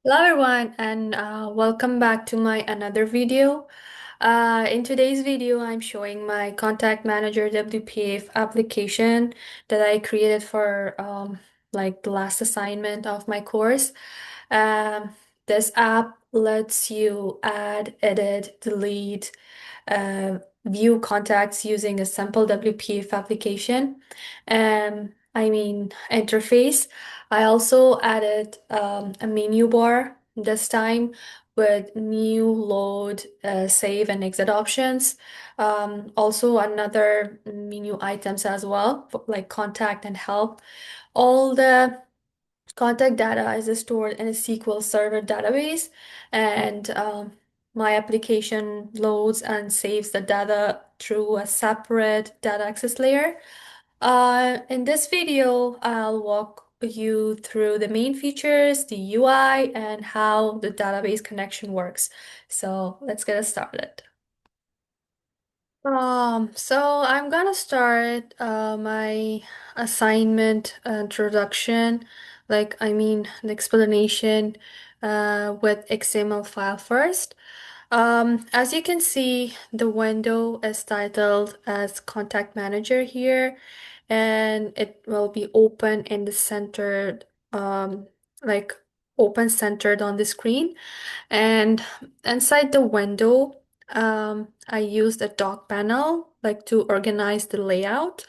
Hello everyone and welcome back to my another video. In today's video, I'm showing my Contact Manager WPF application that I created for like the last assignment of my course. Um, this app lets you add, edit, delete, uh, view contacts using a simple WPF application. Interface. I also added a menu bar this time with new load, save, and exit options. Also, another menu items as well, like contact and help. All the contact data is stored in a SQL Server database, and my application loads and saves the data through a separate data access layer. In this video, I'll walk you through the main features, the UI, and how the database connection works. So let's get started. So I'm gonna start my assignment introduction, the explanation with XML file first. As you can see, the window is titled as Contact Manager here, and it will be open in the centered, like open centered on the screen. And inside the window, I used a dock panel like to organize the layout.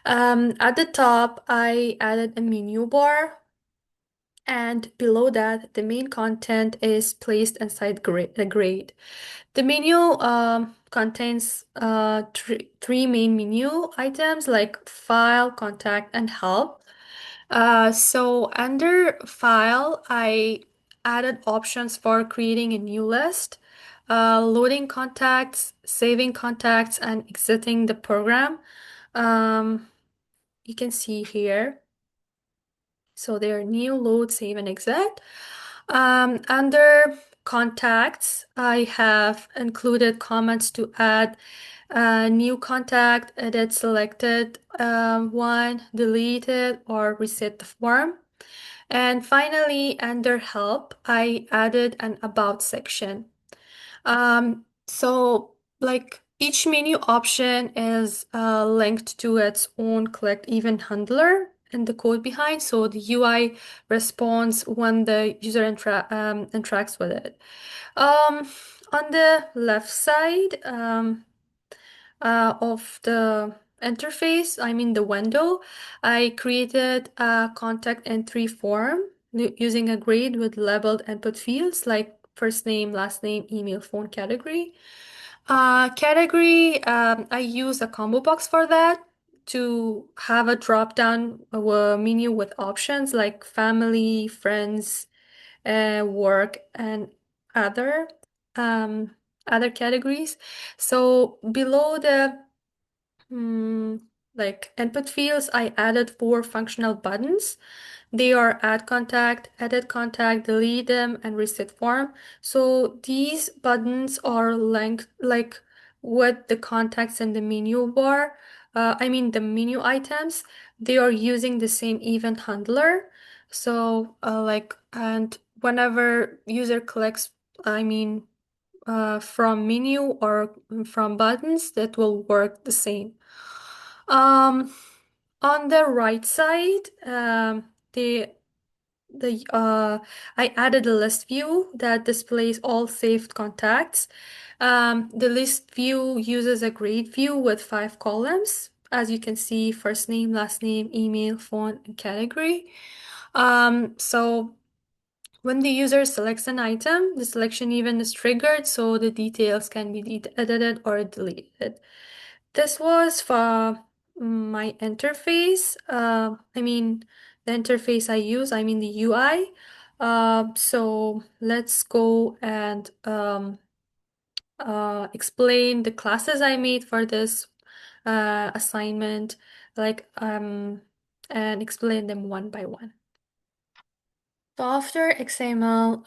At the top, I added a menu bar, and below that, the main content is placed inside the grade. The menu contains three main menu items like file, contact, and help. So under file, I added options for creating a new list, loading contacts, saving contacts, and exiting the program. Um, you can see here. So there are new load, save, and exit. Under contacts, I have included comments to add a new contact, edit selected one, delete it, or reset the form. And finally, under help, I added an about section. So like each menu option is linked to its own clicked event handler and the code behind. So the UI responds when the user interacts with it. Um, on the left side, of the interface, the window, I created a contact entry form using a grid with labeled input fields like first name, last name, email, phone category. Category, I use a combo box for that to have a drop-down menu with options like family, friends, work, and other um, other categories. So below the Hmm, like input fields, I added four functional buttons. They are add contact, edit contact, delete them, and reset form. So these buttons are linked like with the contacts in the menu bar. The menu items. They are using the same event handler. So and whenever user clicks, from menu or from buttons, that will work the same. Um, on the right side, the I added a list view that displays all saved contacts. The list view uses a grid view with five columns. As you can see, first name, last name, email, phone, and category. So when the user selects an item, the selection event is triggered so the details can be edited or deleted. This was for my interface. The interface I use, the UI. So let's go and explain the classes I made for this assignment, like and explain them one by one. So after XML,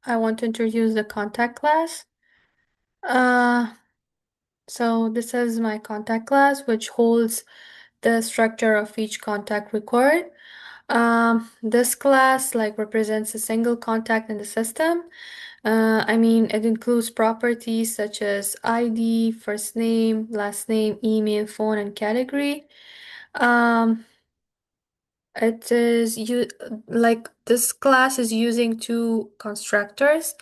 I want to introduce the contact class. Uh, so this is my contact class, which holds the structure of each contact record. This class like represents a single contact in the system. I mean, it includes properties such as ID, first name, last name, email, phone, and category. Um, it is you like this class is using two constructors,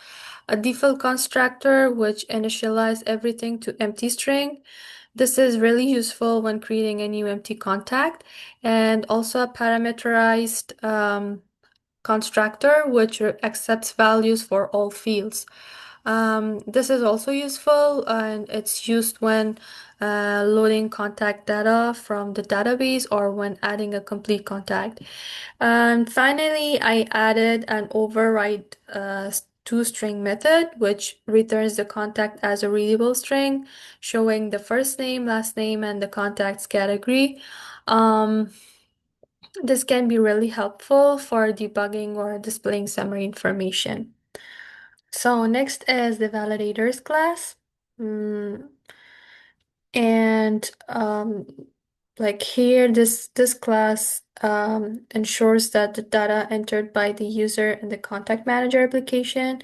a default constructor which initialize everything to empty string. This is really useful when creating a new empty contact, and also a parameterized constructor which accepts values for all fields. This is also useful and it's used when loading contact data from the database or when adding a complete contact. Finally, I added an override toString method, which returns the contact as a readable string, showing the first name, last name, and the contact's category. Um, this can be really helpful for debugging or displaying summary information. So next is the validators class. Mm, and like here, this class ensures that the data entered by the user in the Contact Manager application,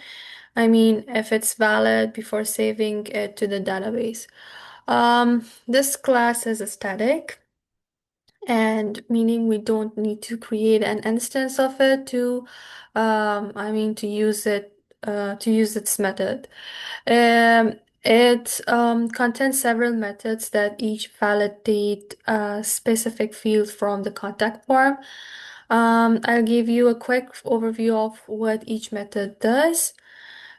I mean, if it's valid before saving it to the database. This class is a static, and meaning we don't need to create an instance of it to, I mean, to use its method. It contains several methods that each validate a specific field from the contact form. I'll give you a quick overview of what each method does.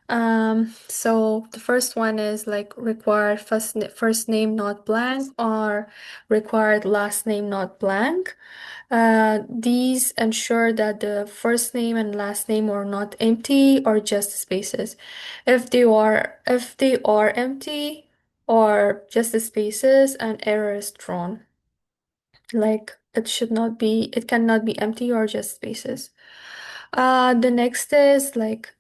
So the first one is like required first name not blank or required last name not blank. These ensure that the first name and last name are not empty or just spaces. If they are empty or just the spaces, an error is thrown. Like it cannot be empty or just spaces. The next is like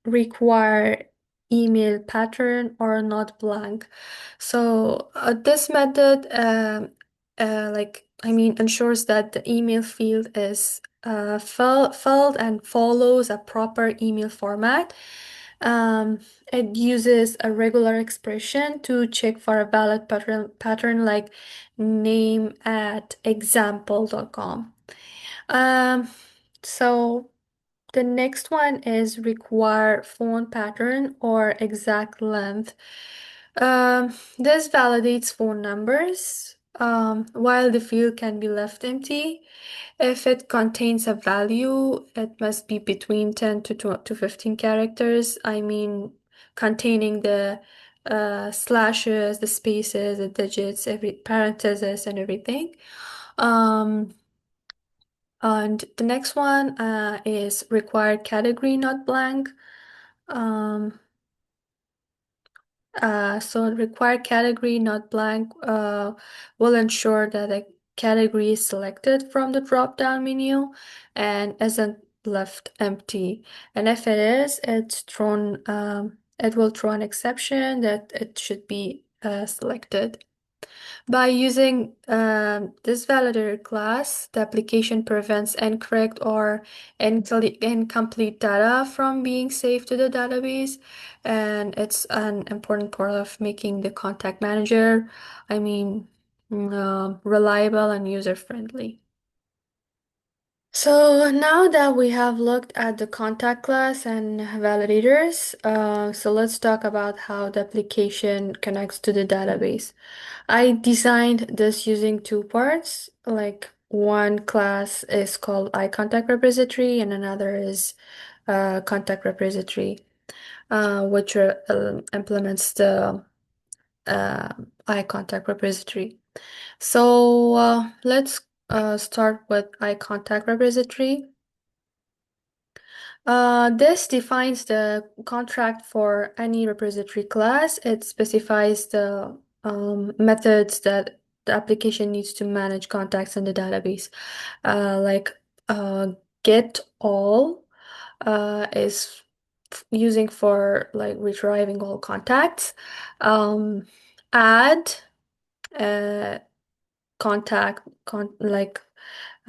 require email pattern or not blank. So this method like I mean ensures that the email field is filled and follows a proper email format. Um, it uses a regular expression to check for a valid pattern like name at example.com. Um, so the next one is require phone pattern or exact length. This validates phone numbers, while the field can be left empty. If it contains a value, it must be between 10 to 15 characters. I mean, containing the slashes, the spaces, the digits, every parenthesis, and everything. Um, and the next one is required category, not blank. Um, so required category, not blank, will ensure that a category is selected from the drop-down menu and isn't left empty. And if it is, it will throw an exception that it should be selected. By using this validator class, the application prevents incorrect or incomplete data from being saved to the database, and it's an important part of making the contact manager, I mean, reliable and user-friendly. So now that we have looked at the contact class and validators, so let's talk about how the application connects to the database. I designed this using two parts. Like one class is called iContact repository and another is contact repository, which implements the uh, iContact repository. So let's start with iContact repository. This defines the contract for any repository class. It specifies the methods that the application needs to manage contacts in the database. Like get all is using for like retrieving all contacts. Um, add uh, contact like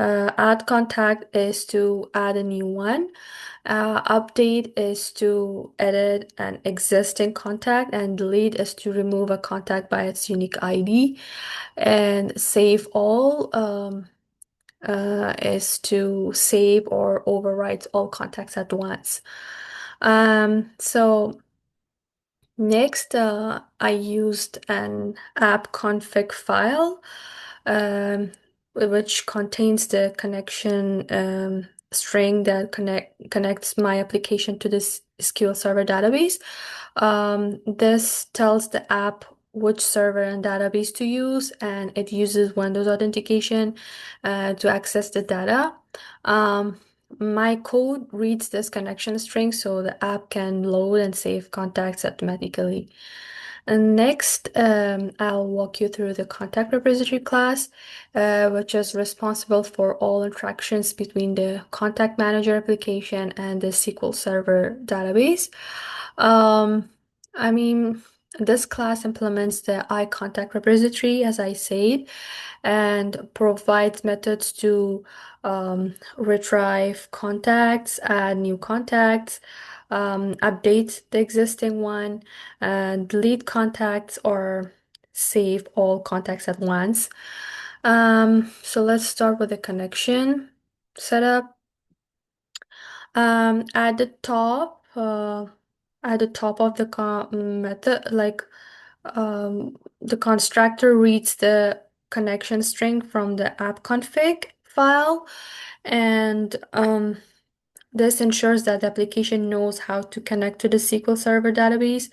Add contact is to add a new one. Update is to edit an existing contact, and delete is to remove a contact by its unique ID. And save all is to save or overwrite all contacts at once. So next, I used an app config file, um, which contains the connection string that connects my application to this SQL Server database. This tells the app which server and database to use, and it uses Windows authentication to access the data. Um, my code reads this connection string so the app can load and save contacts automatically. And next, I'll walk you through the contact repository class, which is responsible for all interactions between the Contact Manager application and the SQL Server database. Um, I mean, this class implements the iContact repository, as I said, and provides methods to retrieve contacts, add new contacts, update the existing one, and delete contacts or save all contacts at once. So let's start with the connection setup. Um, at the top, uh, at the top of the method, the constructor reads the connection string from the app config file, and this ensures that the application knows how to connect to the SQL Server database.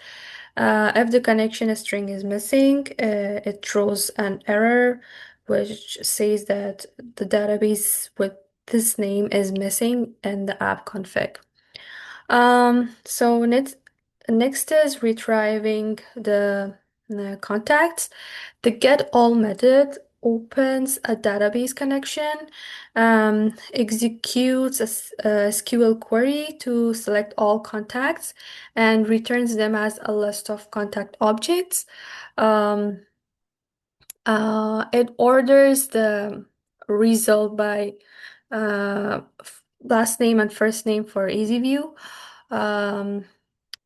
If the connection string is missing, it throws an error which says that the database with this name is missing in the app config. So next is retrieving the contacts. The get all method opens a database connection, executes a SQL query to select all contacts, and returns them as a list of contact objects. Um, it orders the result by last name and first name for easy view. Um,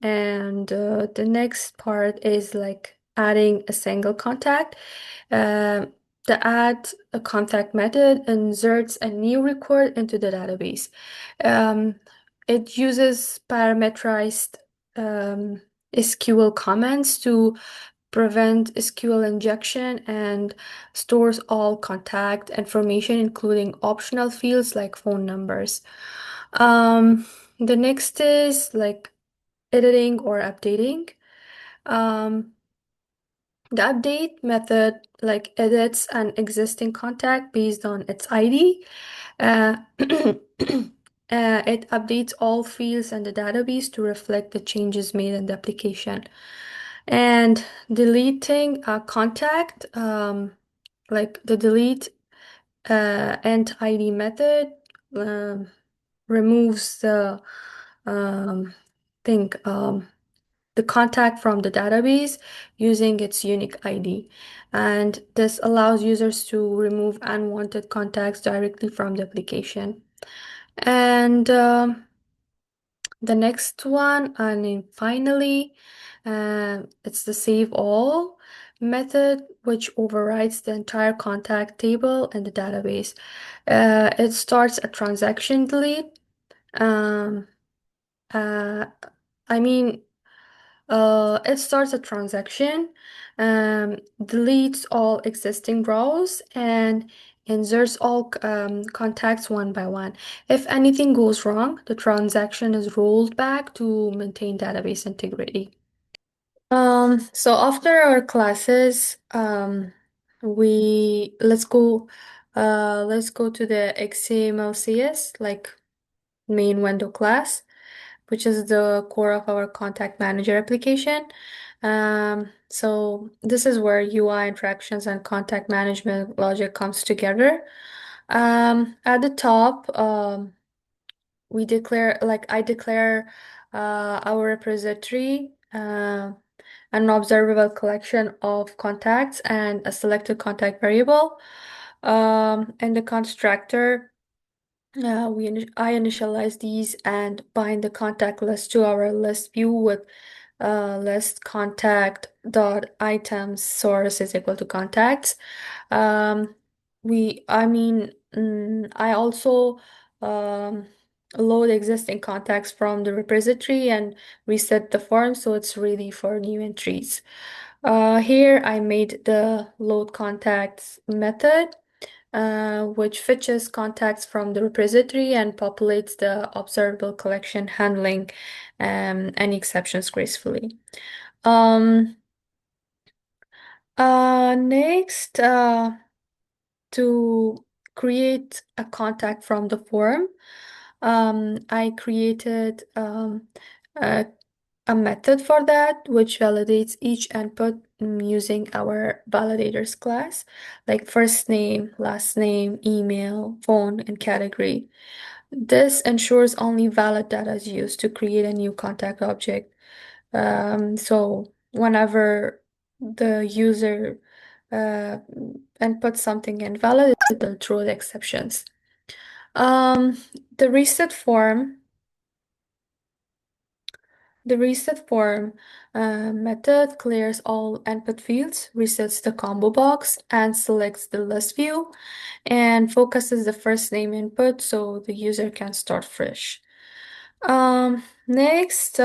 and the next part is like adding a single contact. Uh, the add a contact method inserts a new record into the database. Um, it uses parameterized SQL comments to prevent SQL injection and stores all contact information, including optional fields like phone numbers. Um, the next is like editing or updating. Um, the update method like edits an existing contact based on its ID. Uh, it updates all fields in the database to reflect the changes made in the application. And deleting a contact, like the delete int ID method, um, removes um, thing, the contact from the database using its unique ID. And this allows users to remove unwanted contacts directly from the application. And the next one, and then finally, it's the save all method, which overrides the entire contact table in the database. It starts a transaction delete. Um, uh, I mean, it starts a transaction, deletes all existing rows, and inserts all contacts one by one. If anything goes wrong, the transaction is rolled back to maintain database integrity. So after our classes, we let's go to the XML/CS like main window class, which is the core of our Contact Manager application. So this is where UI interactions and contact management logic comes together. At the top, we declare, like I declare our repository, an observable collection of contacts and a selected contact variable. And the constructor, I initialize these and bind the contact list to our list view with list contact dot items source is equal to contacts. Um, I also um, load existing contacts from the repository and reset the form so it's ready for new entries. Here I made the load contacts method, which fetches contacts from the repository and populates the observable collection, handling any exceptions gracefully. Um, Next, to create a contact from the form, I created a, a method for that, which validates each input using our validators class, like first name, last name, email, phone, and category. This ensures only valid data is used to create a new contact object. So whenever the user uh, inputs something invalid, it will throw the exceptions. Um, the reset form, the reset form method clears all input fields, resets the combo box, and selects the list view, and focuses the first name input so the user can start fresh. Next,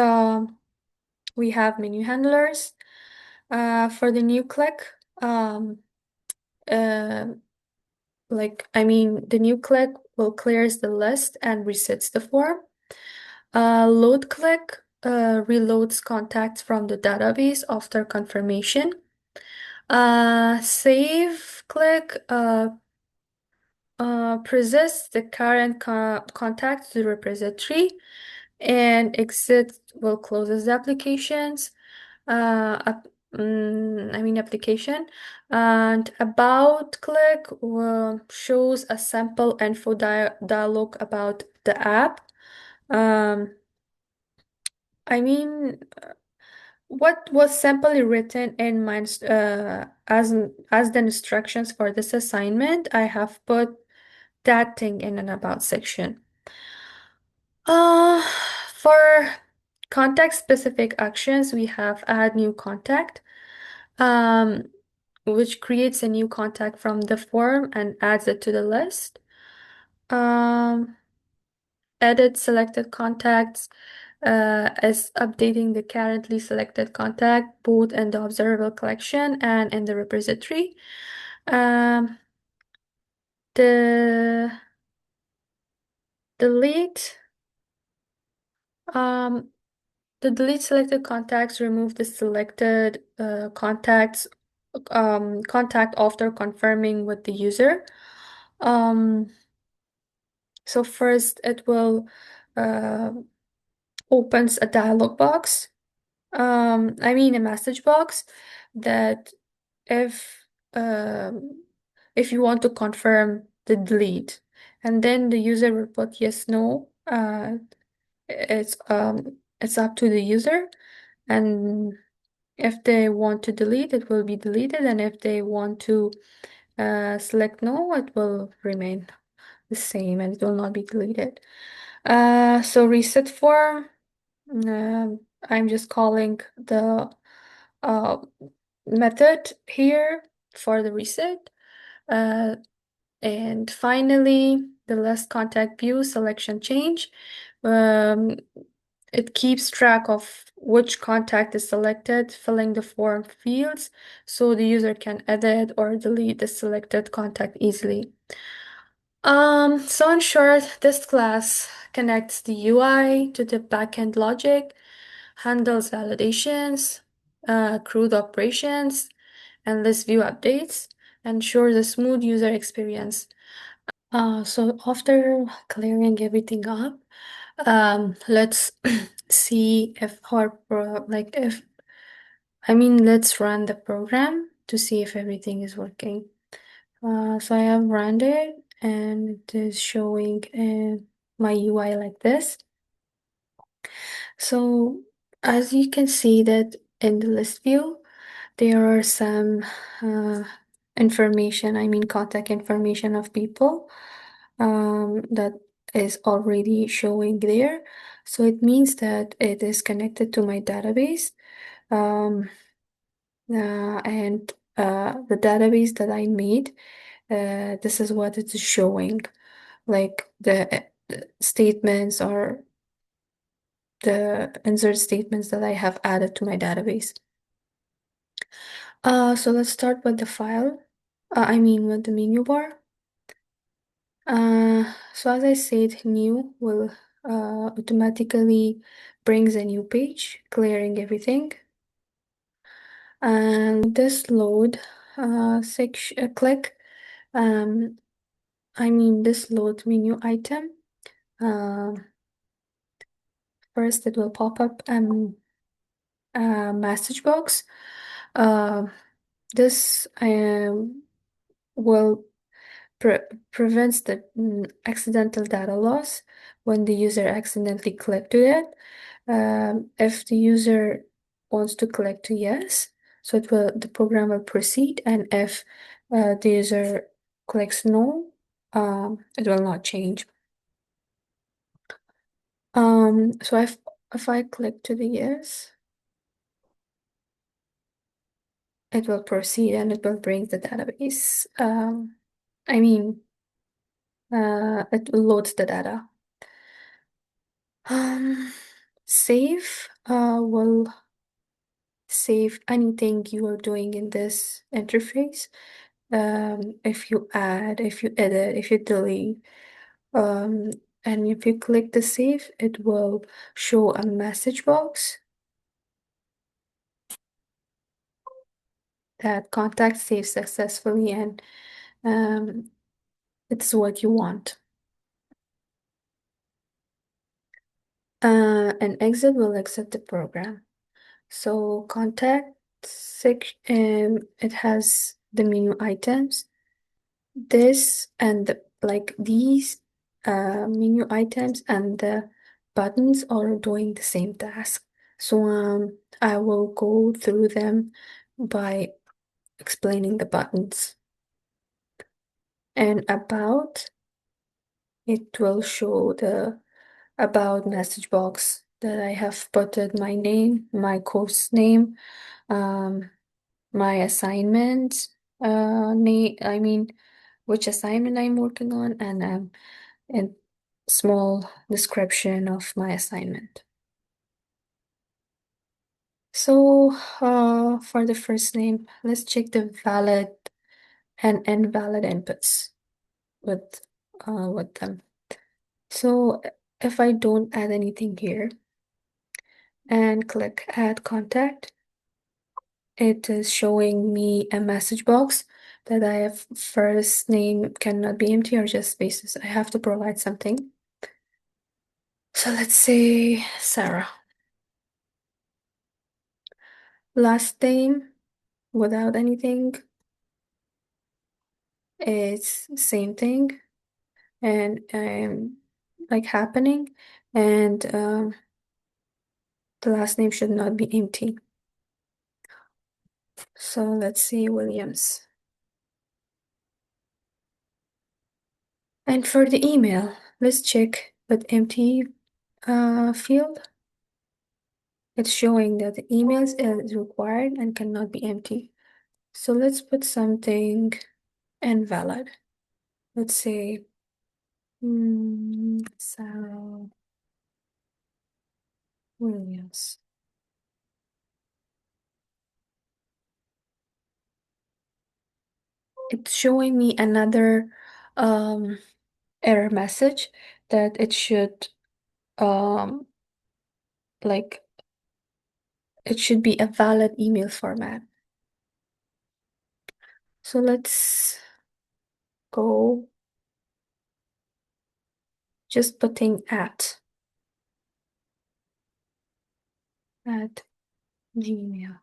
we have menu handlers. For the new click, um, uh, the new click will clears the list and resets the form. Load click reloads contacts from the database after confirmation. Save click presents the current contact to the repository, and exit will closes the applications. Application, and about click shows a sample info dialog about the app. Um, I mean, what was simply written in my as the instructions for this assignment, I have put that thing in an about section. Uh, for contact specific actions, we have add new contact, um, which creates a new contact from the form and adds it to the list. Um, Edit selected contacts is updating the currently selected contact both in the observable collection and in the repository. Um, the delete um, the delete selected contacts remove the selected contact after confirming with the user. Um, so first it will uh, opens a dialog box, a message box that if if you want to confirm the delete, and then the user will put yes, no. It's up to the user, and if they want to delete, it will be deleted, and if they want to select no, it will remain the same and it will not be deleted. So reset form, I'm just calling the uh, method here for the reset. Uh, and finally, the last contact view selection change. Um, it keeps track of which contact is selected, filling the form fields so the user can edit or delete the selected contact easily. So in short, this class connects the UI to the backend logic, handles validations, CRUD operations, and list view updates, ensures a smooth user experience. So after clearing everything up, let's see if our let's run the program to see if everything is working. So I have run it and it is showing my UI like this. So as you can see that in the list view, there are some uh, information, I mean contact information of people that is already showing there. So it means that it is connected to my database. Um, and the database that I made, this is what it is showing. Like the statements or the insert statements that I have added to my database. So let's start with the file. I mean with the menu bar. So as I said, new will automatically brings a new page, clearing everything. And this load section click, um, I mean this load menu item. Um, First it will pop up a message box. This will pre prevents the accidental data loss when the user accidentally click to it. If the user wants to click to yes, so the program will proceed, and if the user clicks no, it will not change. So if I click to the yes, it will proceed and it will bring the database. I mean, it will load the data. Um, Save will save anything you are doing in this interface. If you add, if you edit, if you delete, um, and if you click the save, it will show a message box that contact saved successfully, and it's what you want. An exit will exit the program. So contact section, it has the menu items. This and like these menu items and the buttons are doing the same task. So I will go through them by explaining the buttons. And about, it will show the about message box that I have put my name, my course name, um, my assignment name, I mean which assignment I'm working on, and small description of my assignment. So for the first name, let's check the valid and invalid inputs with them. So if I don't add anything here and click add contact, it is showing me a message box that I have first name cannot be empty or just spaces. I have to provide something. So let's say Sarah. Last name without anything. It's same thing and like happening, and the last name should not be empty. So let's see Williams. And for the email, let's check with empty field. It's showing that the emails is required and cannot be empty. So let's put something invalid. Let's say Sarah Williams. It's showing me another error message that it should um like it should be a valid email format. So let's go just putting at Gmail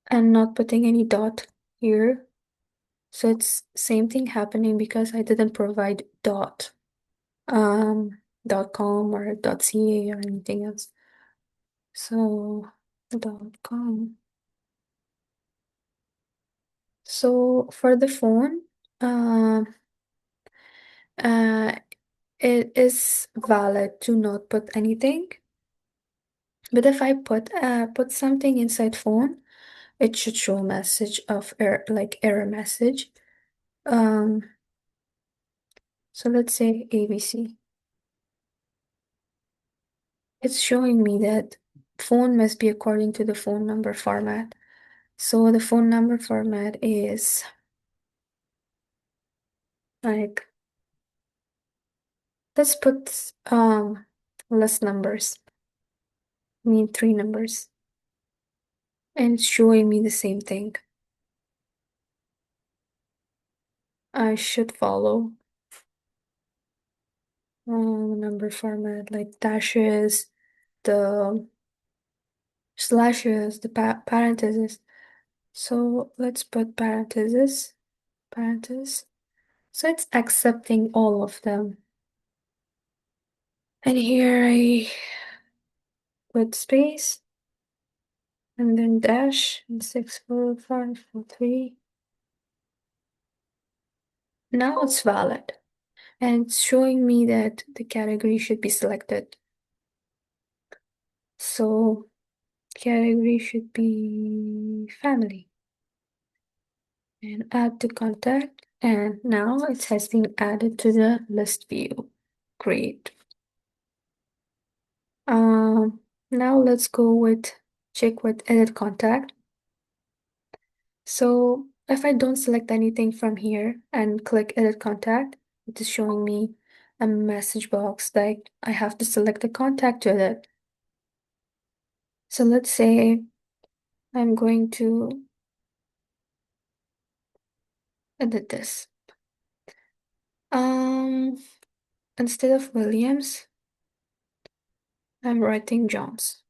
and not putting any dot here. So it's same thing happening because I didn't provide dot com or dot .ca or anything else. So dot com. So for the phone, um, uh, it is valid to not put anything. But if I put something inside phone, it should show a message of error, like error message. Um, so let's say ABC. It's showing me that phone must be according to the phone number format. So the phone number format is like, let's put less numbers. I mean three numbers. And it's showing me the same thing. I should follow number format like dashes, the slashes, the parentheses. So let's put parentheses. So it's accepting all of them. And here I put space and then dash and 64543. Now it's valid. And it's showing me that the category should be selected. So category should be family. And add to contact. And now it has been added to the list view. Great. Now let's go with check with edit contact. So if I don't select anything from here and click edit contact, it is showing me a message box that I have to select the contact to edit. So let's say I'm going to edit this. Instead of Williams, I'm writing Johns.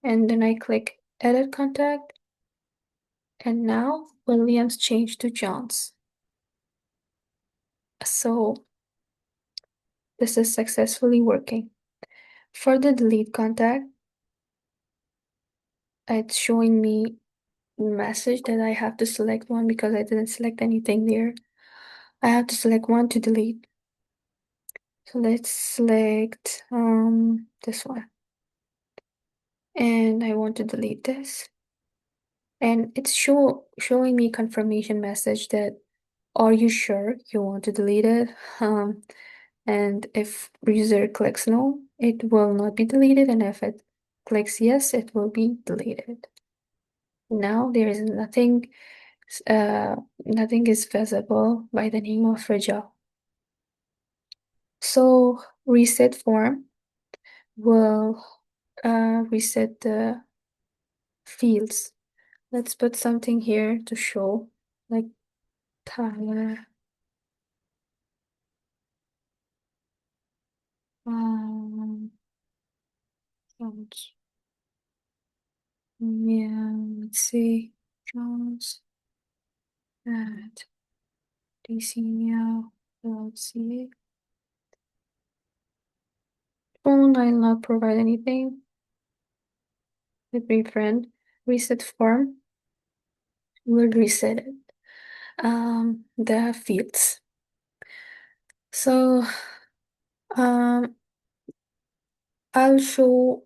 And then I click edit contact, and now Williams changed to Johns. So this is successfully working. For the delete contact, it's showing me message that I have to select one because I didn't select anything there. I have to select one to delete. So let's select this one. And I want to delete this. And it's showing me confirmation message that are you sure you want to delete it? And if user clicks no, it will not be deleted, and if it clicks yes, it will be deleted. Now there is nothing is visible by the name of Fragile. So reset form will reset the fields. Let's put something here to show, like Tyler. Um, Jones. Yeah, let's see. Jones at dcmeow.ca. Phone, I'll not provide anything. Let me friend. Reset form will reset it. The fields. So I'll show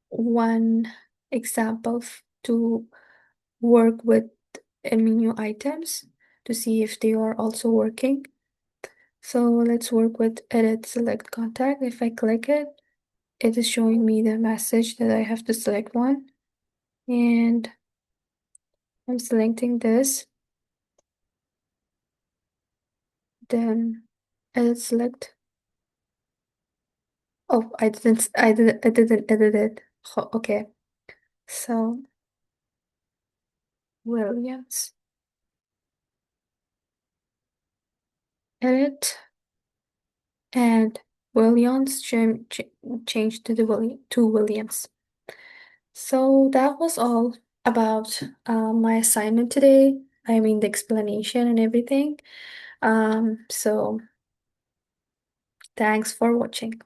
one example to work with menu items to see if they are also working. So let's work with edit select contact. If I click it, it is showing me the message that I have to select one. And I'm selecting this. Then edit select. Oh, I didn't edit it. Okay. So Williams. Edit and Williams changed to Williams. So that was all about my assignment today. I mean the explanation and everything. So thanks for watching.